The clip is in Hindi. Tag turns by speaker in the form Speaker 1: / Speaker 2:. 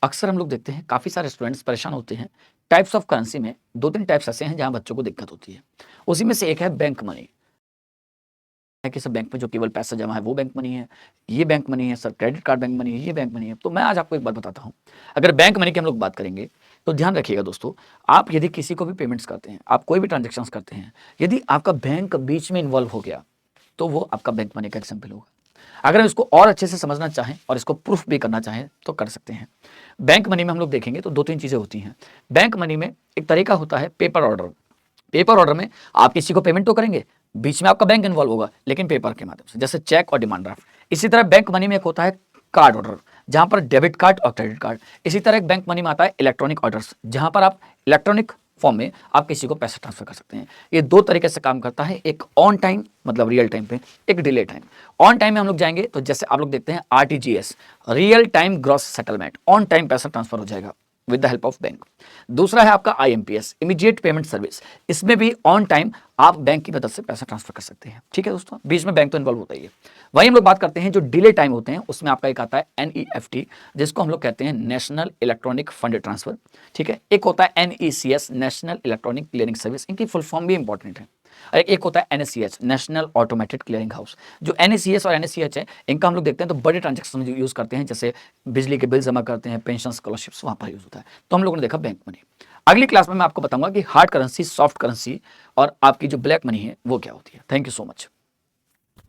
Speaker 1: अक्सर हम लोग देखते हैं काफ़ी सारे स्टूडेंट्स परेशान होते हैं। टाइप्स ऑफ करेंसी में 2-3 टाइप्स ऐसे हैं जहाँ बच्चों को दिक्कत होती है। उसी में से एक है बैंक मनी। है कि सर बैंक में जो केवल पैसा जमा है वो बैंक मनी है, ये बैंक मनी है, sir credit card bank money है, ये बैंक मनी है। तो मैं आज आपको एक बात बताता हूँ। अगर बैंक मनी की हम लोग बात करेंगे तो ध्यान रखिएगा दोस्तों, आप यदि किसी को भी पेमेंट्स करते हैं, आप कोई भी ट्रांज़ैक्शंस करते हैं, यदि आपका बैंक बीच में इन्वॉल्व हो गया, तो वो आपका बैंक मनी का एग्जाम्पल होगा। अगर हम इसको और अच्छे से समझना चाहें और इसको प्रूफ भी करना चाहें तो कर सकते हैं। बैंक मनी में हम लोग देखेंगे तो 2-3 चीज़ें होती हैं। बैंक मनी में एक तरीका होता है पेपर ऑर्डर। पेपर ऑर्डर में आप किसी को पेमेंट तो करेंगे, बीच में आपका बैंक इन्वॉल्व होगा, लेकिन पेपर के माध्यम से, जैसे चेक और डिमांड ड्राफ्ट। इसी तरह बैंक मनी में एक होता है कार्ड ऑर्डर, जहां पर डेबिट कार्ड और क्रेडिट कार्ड। इसी तरह एक बैंक मनी में आता है इलेक्ट्रॉनिक ऑर्डर्स, जहां पर आप इलेक्ट्रॉनिक फॉर्म में आप किसी को पैसा ट्रांसफर कर सकते हैं। ये दो तरीके से काम करता है, एक ऑन टाइम मतलब रियल टाइम पे, एक डिले टाइम। ऑन टाइम में हम लोग जाएंगे तो जैसे आप लोग देखते हैं RTGS, real time gross settlement, on time पैसा ट्रांसफर हो जाएगा with the help of bank. दूसरा है आपका आईएमपीएस, इमीडिएट पेमेंट सर्विस। इसमें भी ऑन टाइम आप बैंक की मदद से पैसा ट्रांसफर कर सकते हैं। ठीक है दोस्तों, बीच में बैंक तो इन्वॉल्व होता ही है। वहीं हम लोग बात करते हैं जो डिले टाइम होते हैं, उसमें आपका एक आता है एनईएफटी, जिसको हम लोग कहते हैं नेशनल इलेक्ट्रॉनिक फंड ट्रांसफर। ठीक है, एक होता है एनईसीएस, नेशनल इलेक्ट्रॉनिक क्लियरिंग सर्विस, इनकी फुल फॉर्म भी इंपॉर्टेंट है। और एक होता है एनएससीएच, नेशनल ऑटोमेटेड क्लियरिंग हाउस। जो एनएससीएच और एनएससीएच है, इनका हम लोग देखते हैं तो बड़े ट्रांजेक्शन में यूज करते हैं, जैसे बिजली के बिल जमा करते हैं, पेंशन स्कॉलरशिप्स, वहां पर यूज होता है। तो हम लोगों ने देखा बैंक मनी। अगली क्लास में मैं आपको बताऊंगा कि हार्ड करेंसी, सॉफ्ट करेंसी और आपकी जो ब्लैक मनी है वो क्या होती है। Thank you so much.